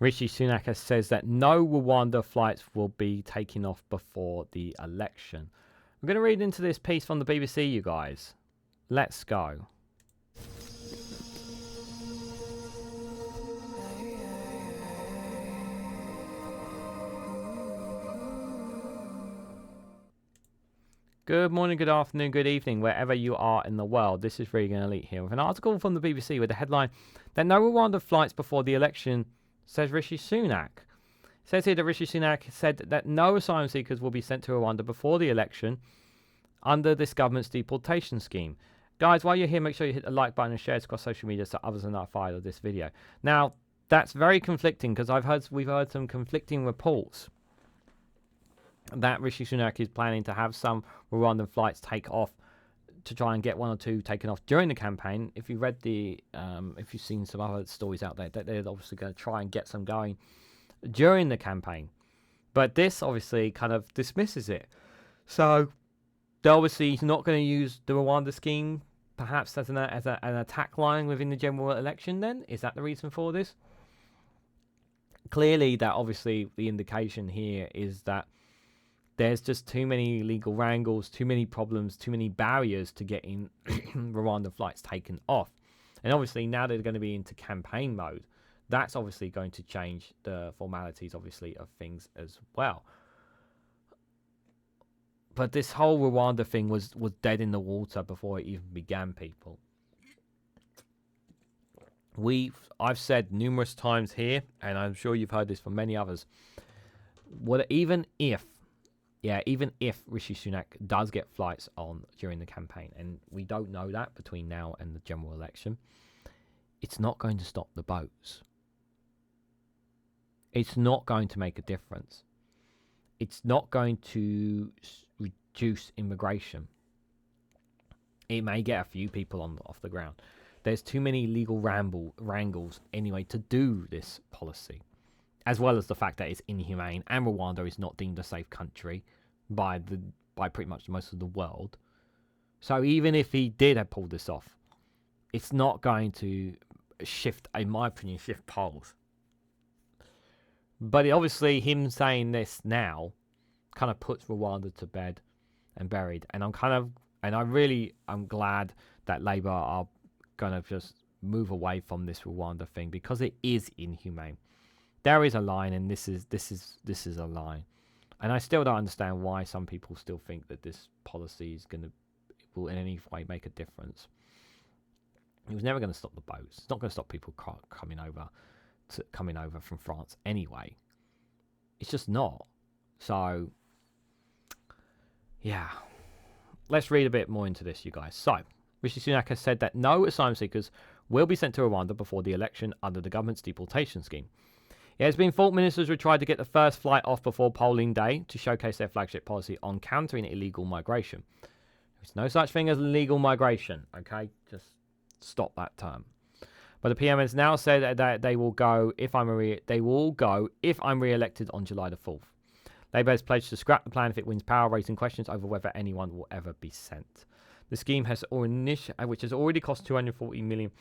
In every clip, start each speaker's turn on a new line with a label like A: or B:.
A: Rishi Sunak says that no Rwanda flights will be taking off before the election. I'm going to read into this piece from the BBC, you guys. Let's go. Good morning, good afternoon, good evening, wherever you are in the world. This is Reganelite here with an article from the BBC with the headline that no Rwanda flights before the election, says Rishi Sunak. It says here that Rishi Sunak said that no asylum seekers will be sent to Rwanda before the election under this government's deportation scheme. Guys, while you're here, make sure you hit the like button and share it across social media so others are notified of this video. Now, that's very conflicting because we've heard some conflicting reports that Rishi Sunak is planning to have some Rwandan flights take off to try and get one or two taken off during the campaign. If you read if you've seen some other stories out there, that they're obviously going to try and get some going during the campaign. But this obviously kind of dismisses it. So, obviously, he's not going to use the Rwanda scheme perhaps as an attack line within the general election then? Is that the reason for this? Clearly, that obviously the indication here is that there's just too many legal wrangles, too many problems, too many barriers to getting Rwandan flights taken off. And obviously now they're going to be into campaign mode. That's obviously going to change the formalities, obviously, of things as well. But this whole Rwanda thing was dead in the water before it even began, people. I've said numerous times here, and I'm sure you've heard this from many others, even if Rishi Sunak does get flights on during the campaign, and we don't know that between now and the general election, it's not going to stop the boats. It's not going to make a difference. It's not going to reduce immigration. It may get a few people off the ground. There's too many legal wrangles anyway to do this policy, as well as the fact that it's inhumane and Rwanda is not deemed a safe country by pretty much most of the world. So even if he did have pulled this off, it's not going to shift, in my opinion, polls. But obviously him saying this now kind of puts Rwanda to bed and buried. And I'm glad that Labour are going to just move away from this Rwanda thing, because it is inhumane. There is a line, and this is a line. And I still don't understand why some people still think that this policy will in any way make a difference. It was never going to stop the boats. It's not going to stop people coming over from France anyway. It's just not. So, yeah. Let's read a bit more into this, you guys. So, Rishi Sunak has said that no asylum seekers will be sent to Rwanda before the election under the government's deportation scheme. It has been thought ministers would try to get the first flight off before polling day to showcase their flagship policy on countering illegal migration. There's no such thing as illegal migration, okay? Just stop that term. But the PM has now said that they will go if I'm re-elected on July the 4th. Labour has pledged to scrap the plan if it wins power, raising questions over whether anyone will ever be sent. The scheme which has already cost £240 million.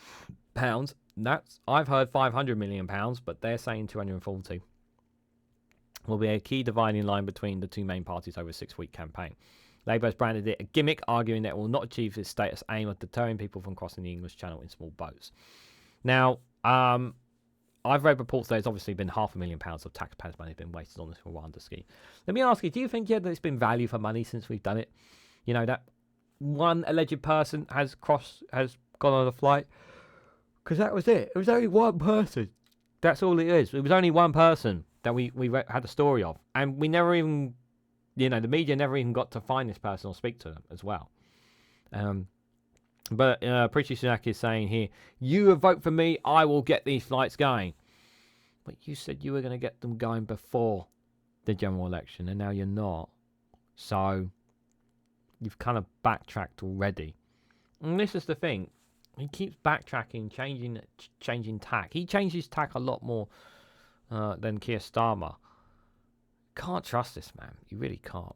A: I've heard £500 million, but they're saying 240. Will be a key dividing line between the two main parties over a 6-week campaign. Labour has branded it a gimmick, arguing that it will not achieve its status aim of deterring people from crossing the English Channel in small boats. Now, I've read reports that there's obviously been £500,000 of taxpayers' money been wasted on this Rwanda scheme. Let me ask you, do you think that it's been value for money since we've done it? You know, that one alleged person has gone on a flight? Because that was it. It was only one person. That's all it is. It was only one person that we had a story of. And we never even, the media never even got to find this person or speak to them as well. But Rishi Sunak is saying here, you vote for me, I will get these flights going. But you said you were going to get them going before the general election, and now you're not. So you've kind of backtracked already. And this is the thing. He keeps backtracking, changing tack. He changed his tack a lot more than Keir Starmer. Can't trust this man. You really can't.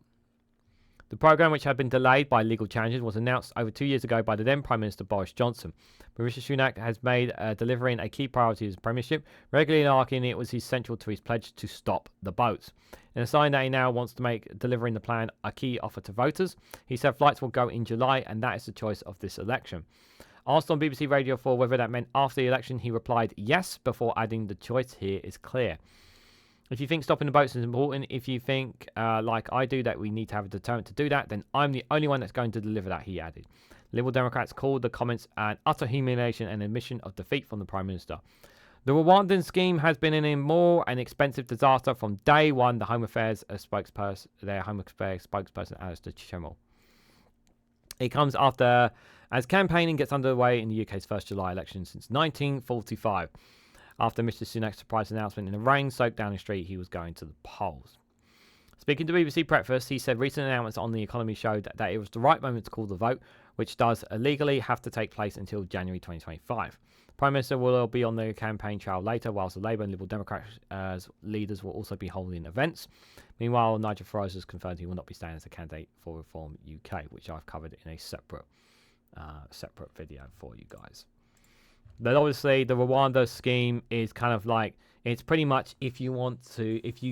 A: The programme, which had been delayed by legal challenges, was announced over 2 years ago by the then Prime Minister Boris Johnson. But Rishi Sunak has made delivering a key priority as premiership, regularly arguing it was central to his pledge to stop the boats. In a sign that he now wants to make delivering the plan a key offer to voters, he said flights will go in July, and that is the choice of this election. Asked on BBC Radio 4 whether that meant after the election, he replied yes, before adding the choice here is clear. If you think stopping the boats is important, if you think, like I do, that we need to have a deterrent to do that, then I'm the only one that's going to deliver that, he added. Liberal Democrats called the comments an utter humiliation and admission of defeat from the Prime Minister. The Rwandan scheme has been an immoral and expensive disaster from day one, the Home Affairs spokesperson, Alistair Chemmel. It comes after, as campaigning gets underway in the UK's first July election since 1945. After Mr Sunak's surprise announcement in the rain soaked Downing Street, he was going to the polls. Speaking to BBC Breakfast, he said recent announcements on the economy showed that it was the right moment to call the vote, which does legally have to take place until January 2025. The Prime Minister will be on the campaign trail later, whilst the Labour and Liberal Democrat leaders will also be holding events. Meanwhile, Nigel Farage has confirmed he will not be standing as a candidate for Reform UK, which I've covered in a separate video for you guys. But obviously, the Rwanda scheme is kind of like, it's pretty much if you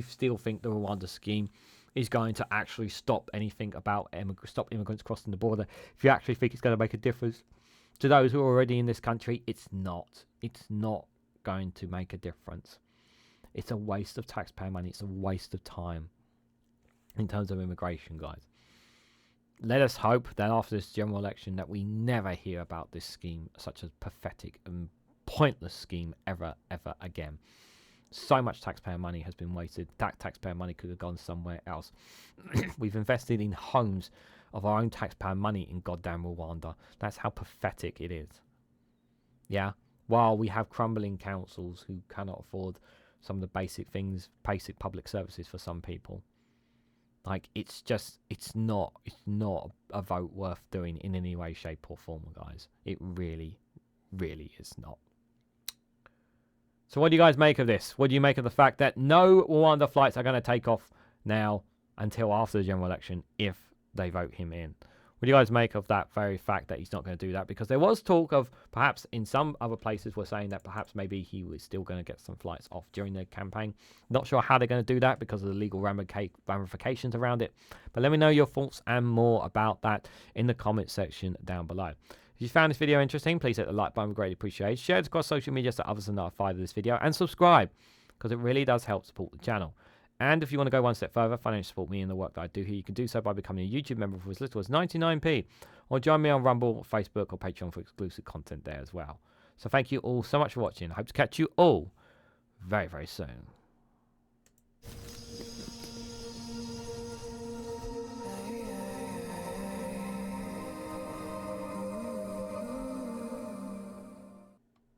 A: still think the Rwanda scheme is going to actually stop anything about stop immigrants crossing the border, if you actually think it's going to make a difference to those who are already in this country, it's not. It's not going to make a difference. It's a waste of taxpayer money. It's a waste of time in terms of immigration, guys. Let us hope that after this general election that we never hear about this scheme, such a pathetic and pointless scheme, ever again. So much taxpayer money has been wasted. That taxpayer money could have gone somewhere else. We've invested in homes of our own taxpayer money in goddamn Rwanda. That's how pathetic it is. Yeah? While we have crumbling councils who cannot afford some of the basic things, basic public services for some people. Like, it's not a vote worth doing in any way, shape or form, guys. It really, really is not. So what do you guys make of this? What do you make of the fact that no Rwanda flights are going to take off now until after the general election if they vote him in? What do you guys make of that very fact that he's not going to do that? Because there was talk of perhaps in some other places were saying that perhaps maybe he was still going to get some flights off during the campaign. Not sure how they're going to do that because of the legal ramifications around it. But let me know your thoughts and more about that in the comment section down below. If you found this video interesting, please hit the like button, greatly appreciated. Share it across social media so others are notified of this video. And subscribe because it really does help support the channel. And if you want to go one step further, financially support me in the work that I do here, you can do so by becoming a YouTube member for as little as 99p, or join me on Rumble, Facebook, or Patreon for exclusive content there as well. So thank you all so much for watching. I hope to catch you all very, very soon.